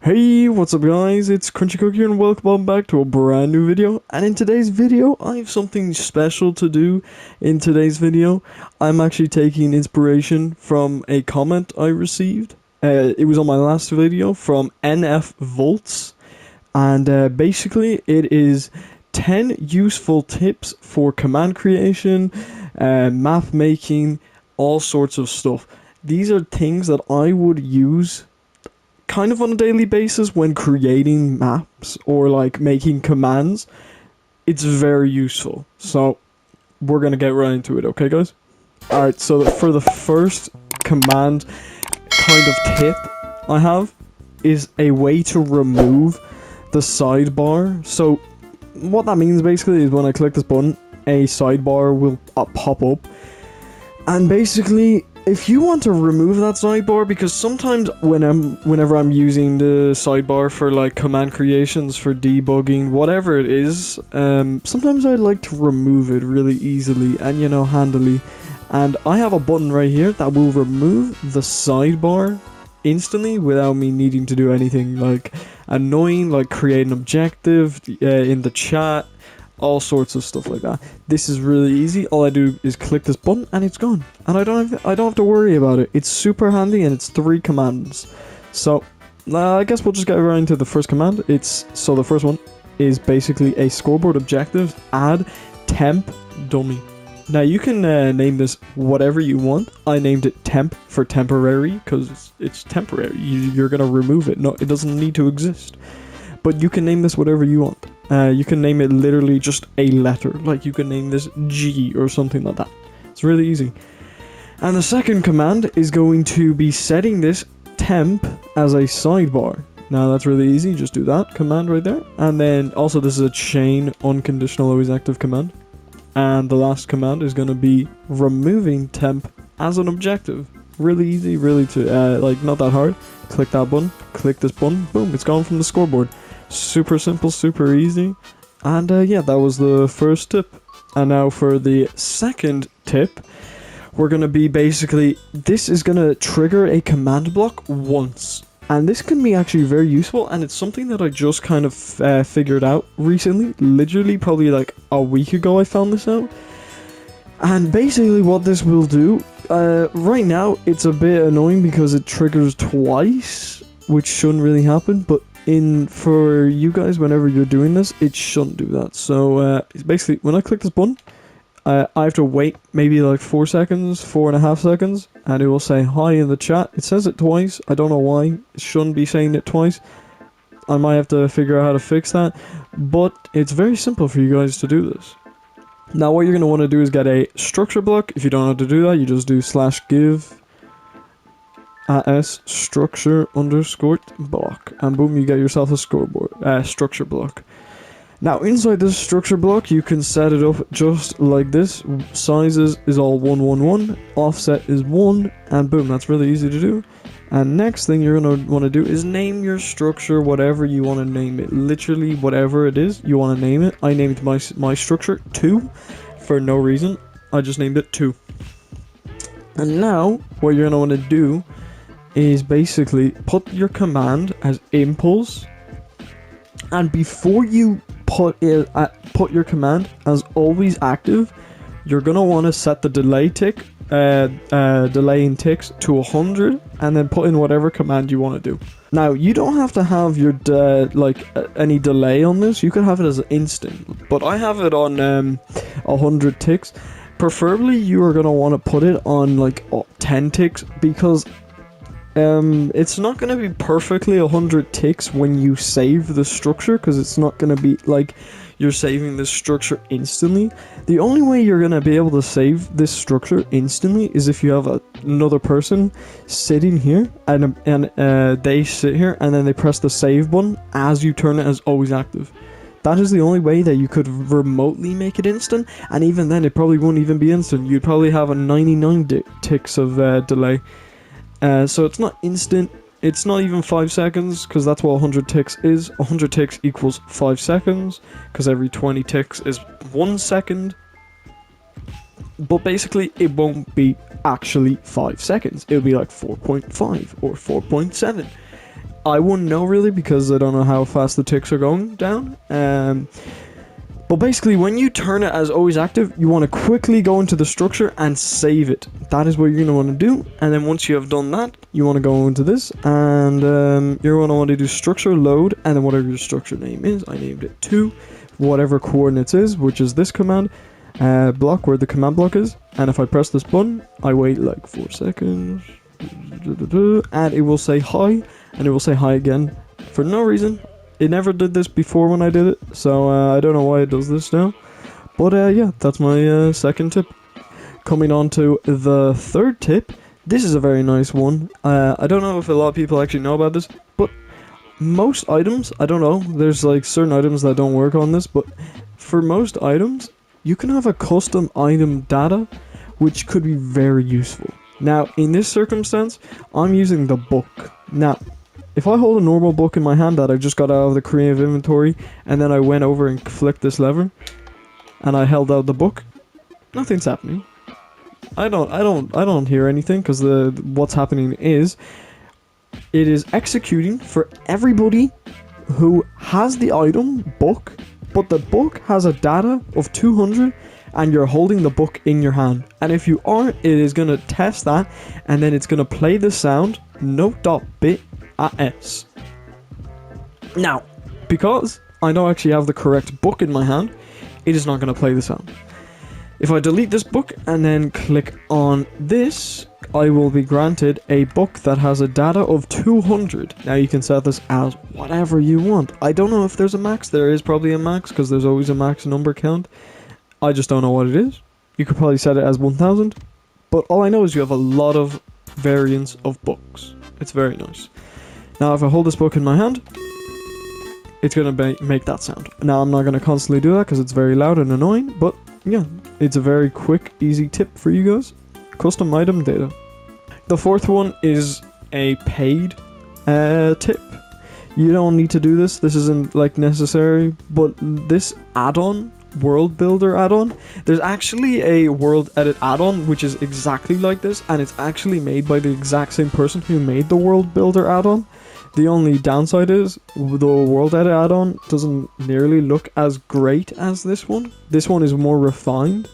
Hey, what's up guys, it's CrunchyCookie and welcome back to a brand new video. And in today's video, I have something special to do. In today's video, I'm actually taking inspiration from a comment I received. It was on my last video from NF Volts. And basically, it is 10 useful tips for command creation, map making, all sorts of stuff. These are things that I would use kind of on a daily basis when creating maps or like making commands. It's very useful, so we're gonna get right into it, okay guys? Alright, so for the first command kind of tip I have is a way to remove the sidebar. So what that means basically is when I click this button, a sidebar will pop up, and basically if you want to remove that sidebar, because sometimes whenever I'm using the sidebar for like command creations, for debugging, whatever it is, sometimes I like to remove it really easily and, you know, handily. And I have a button right here that will remove the sidebar instantly without me needing to do anything like annoying, like create an objective in the chat, all sorts of stuff like that. This is really easy. All I do is click this button and it's gone, and I don't have to worry about it. It's super handy, and it's 3 commands. So I guess we'll just get right into the first command. So the first one is basically a scoreboard objective, add temp dummy. Now you can name this whatever you want. I named it temp for temporary because it's temporary. You're gonna remove it. No, it doesn't need to exist. But you can name this whatever you want. You can name it literally just a letter. Like you can name this G or something like that. It's really easy. And the second command is going to be setting this temp as a sidebar. Now that's really easy. Just do that command right there. And then also this is a chain unconditional always active command. And the last command is going to be removing temp as an objective. Really easy, really like not that hard. Click that button, click this button, boom, it's gone from the scoreboard. Super simple, super easy. And yeah, that was the first tip. And now for the second tip, we're gonna be basically, this is gonna trigger a command block once. And this can be actually very useful, and it's something that I just kind of figured out recently. Literally probably like a week ago I found this out. And basically what this will do, right now it's a bit annoying because it triggers twice, which shouldn't really happen, but for you guys, whenever you're doing this, it shouldn't do that. So it's basically, when I click this button, I have to wait maybe like 4 seconds, 4.5 seconds, and it will say hi in the chat. It says it twice. I don't know why. It shouldn't be saying it twice. I might have to figure out how to fix that, but it's very simple for you guys to do this. Now what you're going to want to do is get a structure block. If you don't know how to do that, you just do /give as structure underscore block, and boom, you get yourself a scoreboard structure block. Now inside this structure block, you can set it up just like this. Sizes is all 111, offset is 1, and boom, that's really easy to do. And next thing you're gonna want to do is name your structure whatever you want to name it. Literally whatever it is you want to name it. I named my structure 2 for no reason. I just named it 2. And now what you're gonna want to do is basically put your command as impulse, and before you put your command as always active, you're gonna want to set the delay tick, delay in ticks to 100, and then put in whatever command you want to do. Now you don't have to have your any delay on this. You can have it as instant, but I have it on 100 ticks. Preferably you are gonna want to put it on like 10 ticks, because it's not going to be perfectly 100 ticks when you save the structure, because it's not going to be like you're saving this structure instantly. The only way you're going to be able to save this structure instantly is if you have another person sitting here, and they sit here and then they press the save button as you turn it as always active. That is the only way that you could remotely make it instant, and even then it probably won't even be instant. You'd probably have a 99 ticks of delay. So it's not instant, it's not even 5 seconds, because that's what 100 ticks is. 100 ticks equals 5 seconds, because every 20 ticks is 1 second. But basically, it won't be actually 5 seconds. It'll be like 4.5 or 4.7. I wouldn't know really because I don't know how fast the ticks are going down. But basically, when you turn it as always active, you want to quickly go into the structure and save it. That is what you're going to want to do. And then once you have done that, you want to go into this and you're going to want to do structure load, and then whatever your structure name is, I named it to whatever coordinates is, which is this command block where the command block is. And if I press this button, I wait like 4 seconds and it will say hi, and it will say hi again for no reason. It never did this before when I did it, so I don't know why it does this now. But yeah, that's my second tip. Coming on to the third tip, this is a very nice one. I don't know if a lot of people actually know about this, but most items, I don't know, there's like certain items that don't work on this, but for most items, you can have a custom item data, which could be very useful. Now, in this circumstance, I'm using the book. Now, if I hold a normal book in my hand that I just got out of the creative inventory, and then I went over and flicked this lever, and I held out the book, nothing's happening. I don't hear anything, because what's happening is it is executing for everybody who has the item book, but the book has a data of 200, and you're holding the book in your hand. And if you aren't, it is going to test that, and then it's going to play the sound note.bit at S. Now, because I don't actually have the correct book in my hand, it is not going to play the sound. If I delete this book and then click on this, I will be granted a book that has a data of 200. Now you can set this as whatever you want. I don't know if there's a max. There is probably a max, because there's always a max number count. I just don't know what it is. You could probably set it as 1000. But all I know is you have a lot of variants of books. It's very nice. Now if I hold this book in my hand, it's going to make that sound. Now I'm not going to constantly do that because it's very loud and annoying, but yeah, it's a very quick, easy tip for you guys. Custom item data. The fourth one is a paid tip. You don't need to do this. This isn't like necessary, but this add-on, world builder add-on, there's actually a world edit add-on which is exactly like this, and it's actually made by the exact same person who made the world builder add-on. The only downside is the world edit add-on doesn't nearly look as great as this one. This one is more refined,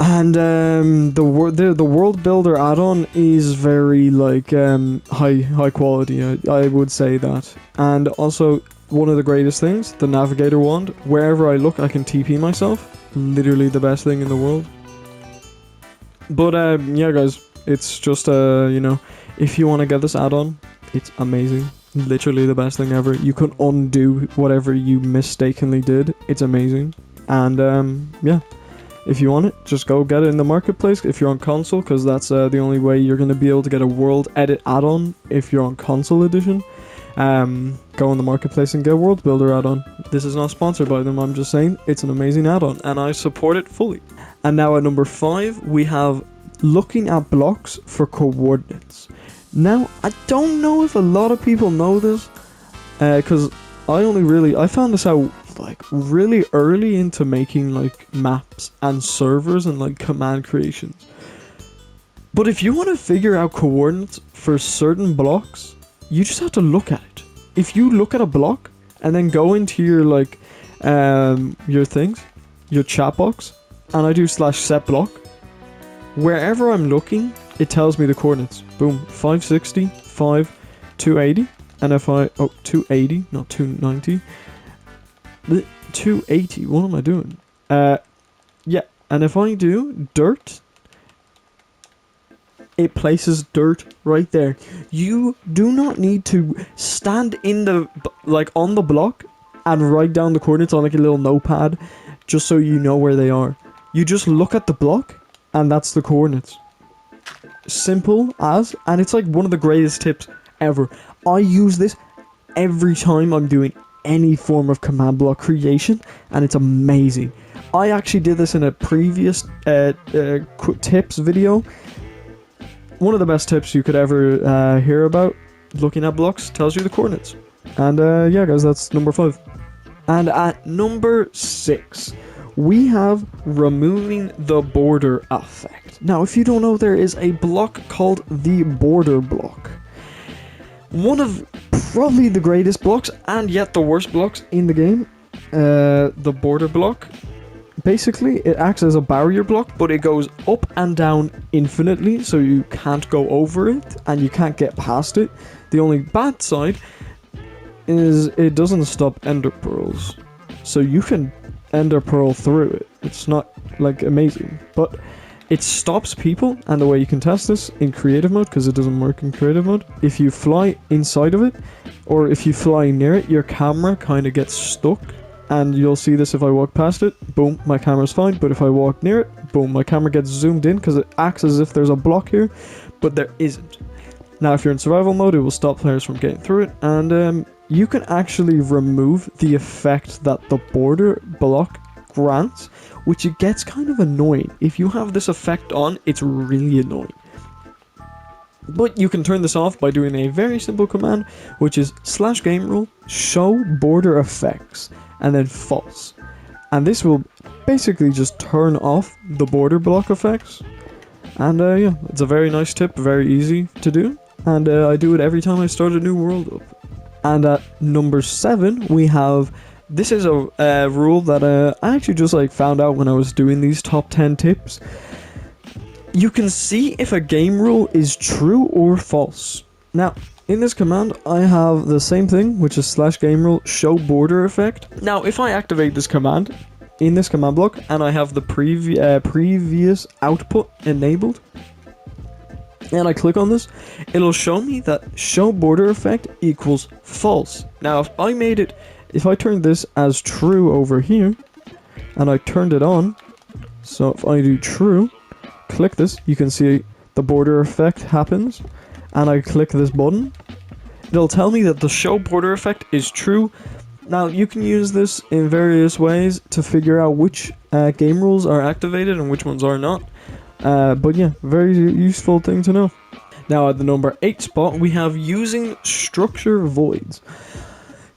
and the world builder add-on is very like high quality. I would say that. And also, one of the greatest things, the navigator wand. Wherever I look, I can TP myself. Literally the best thing in the world. But yeah, guys, it's just you know, if you want to get this add-on, it's amazing. Literally the best thing ever. You can undo whatever you mistakenly did. It's amazing. And yeah, if you want it, just go get it in the marketplace if you're on console, because that's the only way you're going to be able to get a world edit add-on if you're on console edition. Go in the marketplace and get world builder add-on. This is not sponsored by them, I'm just saying it's an amazing add-on and I support it fully. And now at number 5, we have looking at blocks for coordinates. Now, I don't know if a lot of people know this, because I found this out like really early into making like maps and servers and like command creations. But if you want to figure out coordinates for certain blocks, you just have to look at it. If you look at a block and then go into your like your things, your chat box, and I do /set block, wherever I'm looking, it tells me the coordinates. Boom, 560, 280, and if I 280, not 290, 280. What am I doing? Yeah, and if I do dirt, it places dirt right there. You do not need to stand in the on the block and write down the coordinates on like a little notepad just so you know where they are. You just look at the block and that's the coordinates. Simple as, and it's like one of the greatest tips ever. I use this every time I'm doing any form of command block creation, and it's amazing. I actually did this in a previous tips video. One of the best tips you could ever hear about looking at blocks. Tells you the coordinates. And yeah, guys, that's number 5. And at number 6, we have removing the border effect. Now, if you don't know, there is a block called the border block. one of probably the greatest blocks and yet the worst blocks in the game, the border block. Basically, it acts as a barrier block, but it goes up and down infinitely, so you can't go over it and you can't get past it. The only bad side is it doesn't stop ender pearls, so you can ender pearl through it. It's not like amazing, but it stops people. And the way you can test this in creative mode, because it doesn't work in creative mode, if you fly inside of it or if you fly near it, your camera kind of gets stuck. And you'll see this if I walk past it, boom, my camera's fine. But if I walk near it, boom, my camera gets zoomed in because it acts as if there's a block here, but there isn't. Now, if you're in survival mode, it will stop players from getting through it, and you can actually remove the effect that the border block grants, which it gets kind of annoying. If you have this effect on, it's really annoying. But you can turn this off by doing a very simple command, which is /gamerule show border effects and then false. And this will basically just turn off the border block effects. And yeah, it's a very nice tip, very easy to do. And I do it every time I start a new world up. And at number 7, we have, this is a rule that I actually just like found out when I was doing these top 10 tips. You can see if a game rule is true or false. Now, in this command, I have the same thing, which is /gamerule show border effect. Now, if I activate this command in this command block and I have the previous output enabled, and I click on this, it'll show me that show border effect equals false. Now, if I turned this as true over here, and I turned it on, so if I do true, click this, you can see the border effect happens, and I click this button, it'll tell me that the show border effect is true. Now, you can use this in various ways to figure out which game rules are activated and which ones are not. But yeah, very useful thing to know. Now, at the number 8 spot, we have using structure voids.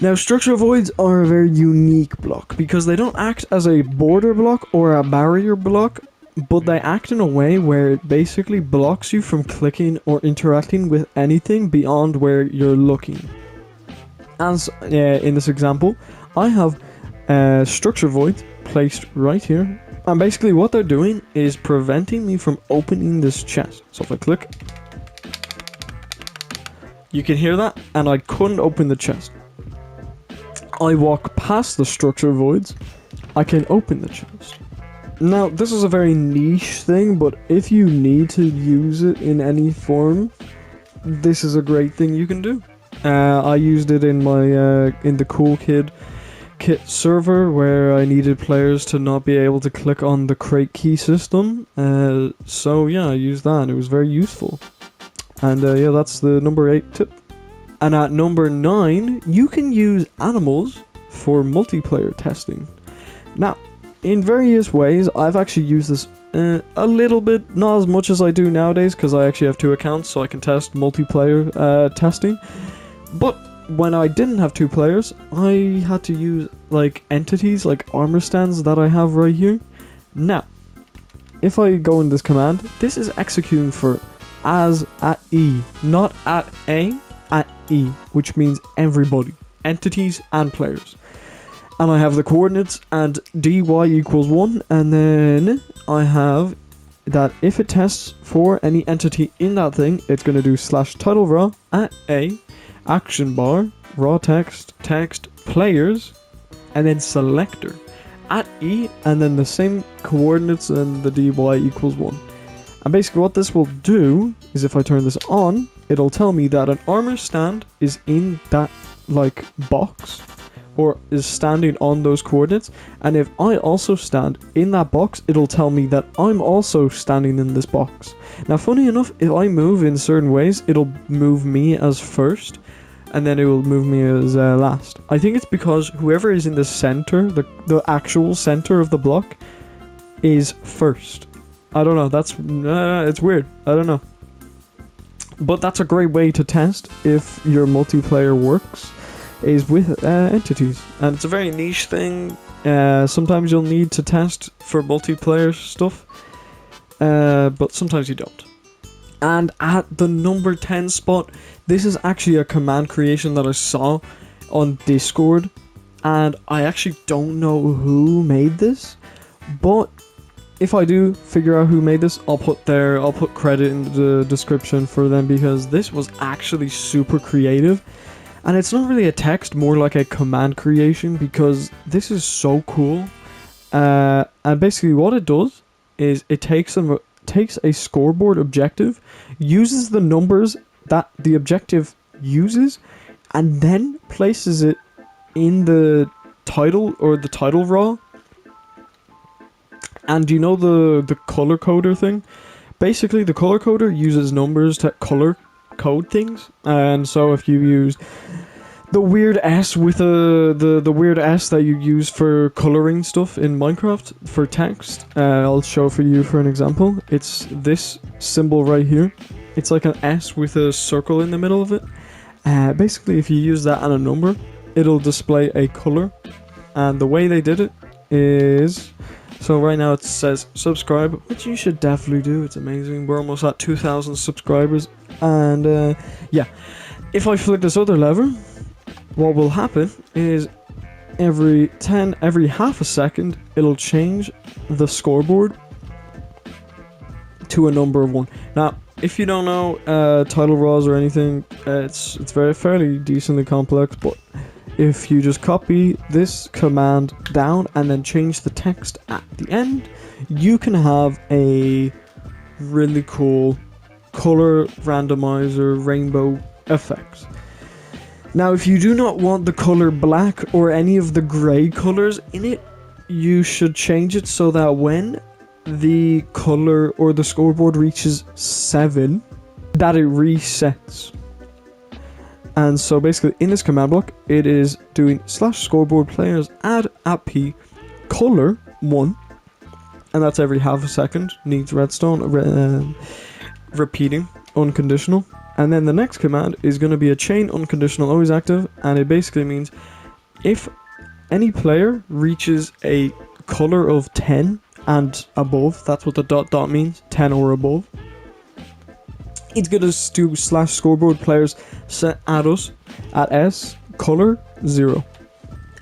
Now, structure voids are a very unique block because they don't act as a border block or a barrier block, but they act in a way where it basically blocks you from clicking or interacting with anything beyond where you're looking. As in this example, I have structure voids placed right here, and basically what they're doing is preventing me from opening this chest. So if I click, you can hear that, and I couldn't open the chest. I walk past the structure voids, I can open the chest. Now, this is a very niche thing, but if you need to use it in any form, this is a great thing you can do. I used it in my in the CoolKidKit server where I needed players to not be able to click on the crate key system. So yeah, I used that and it was very useful. And yeah, that's the number 8 tip. And at number 9, you can use animals for multiplayer testing. Now, in various ways, I've actually used this a little bit, not as much as I do nowadays, because I actually have 2 accounts, so I can test multiplayer testing. But when I didn't have 2 players, I had to use like entities, like armor stands that I have right here. Now, if I go in this command, this is executing for as at E, not at A, at E, which means everybody, entities and players. And I have the coordinates and dy equals 1, and then I have that if it tests for any entity in that thing, it's going to do /title raw at A, action bar, raw text, players, and then selector at E, and then the same coordinates and the dy equals 1. And basically what this will do is if I turn this on, it'll tell me that an armor stand is in that like box, or is standing on those coordinates, and if I also stand in that box, it'll tell me that I'm also standing in this box. Now, funny enough, if I move in certain ways, it'll move me as first, and then it will move me as last. I think it's because whoever is in the center, the actual center of the block, is first. I don't know, that's it's weird, I don't know. But that's a great way to test if your multiplayer works, is with entities, and it's a very niche thing. Sometimes you'll need to test for multiplayer stuff, but sometimes you don't. And at the number 10 spot, this is actually a command creation that I saw on Discord, and I actually don't know who made this, but if I do figure out who made this, I'll put credit in the description for them, because this was actually super creative. And it's not really a text, more like a command creation, because this is so cool. And basically what it does is it takes a scoreboard objective, uses the numbers that the objective uses, and then places it in the title, or the title raw. And you know the color coder thing? Basically, the color coder uses numbers to color code things. And so if you use the weird S with the weird S that you use for coloring stuff in Minecraft for text, I'll show for you for an example. It's this symbol right here. It's like an S with a circle in the middle of it. Basically, if you use that and a number, it'll display a color. And the way they did it is... So right now it says subscribe, which you should definitely do. It's amazing. We're almost at 2,000 subscribers. And yeah, if I flick this other lever, what will happen is every half a second, it'll change the scoreboard to a number of 1. Now, if you don't know title raws or anything, it's fairly decently complex, but if you just copy this command down and then change the text at the end, you can have a really cool color randomizer rainbow effect. Now, if you do not want the color black or any of the gray colors in it, you should change it so that when the color or the scoreboard reaches 7, that it resets. And so basically in this command block, it is doing /scoreboard players add @p color 1, and that's every half a second, needs redstone, repeating, unconditional. And then the next command is going to be a chain unconditional always active, and it basically means if any player reaches a color of 10 and above, that's what the dot means, 10 or above, it's going to do /scoreboard players set at us at S color 0.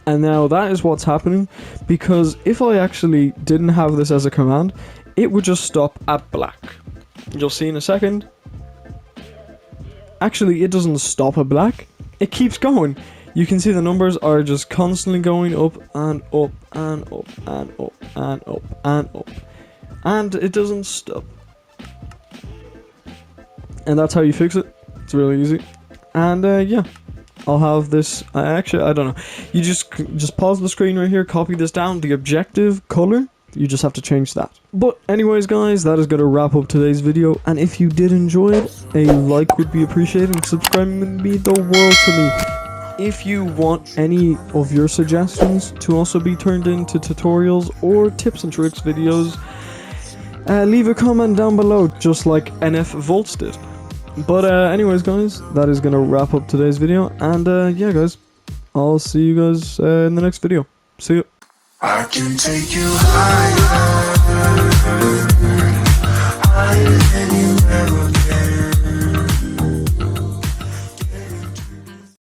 And now that is what's happening, because if I actually didn't have this as a command, it would just stop at black. You'll see in a second. Actually, it doesn't stop at black, it keeps going. You can see the numbers are just constantly going up and up and up and up and up and up, and it doesn't stop. And that's how you fix it. It's really easy. And yeah, I'll have this. Actually, I don't know. You just pause the screen right here, copy this down. The objective color, you just have to change that. But anyways, guys, that is going to wrap up today's video. And if you did enjoy it, a like would be appreciated, and subscribing would mean the world to me. If you want any of your suggestions to also be turned into tutorials or tips and tricks videos, leave a comment down below, just like NF Volts did. But anyways, guys, that is gonna wrap up today's video, and yeah, guys, I'll see you guys in the next video. See you. I can take you higher than you ever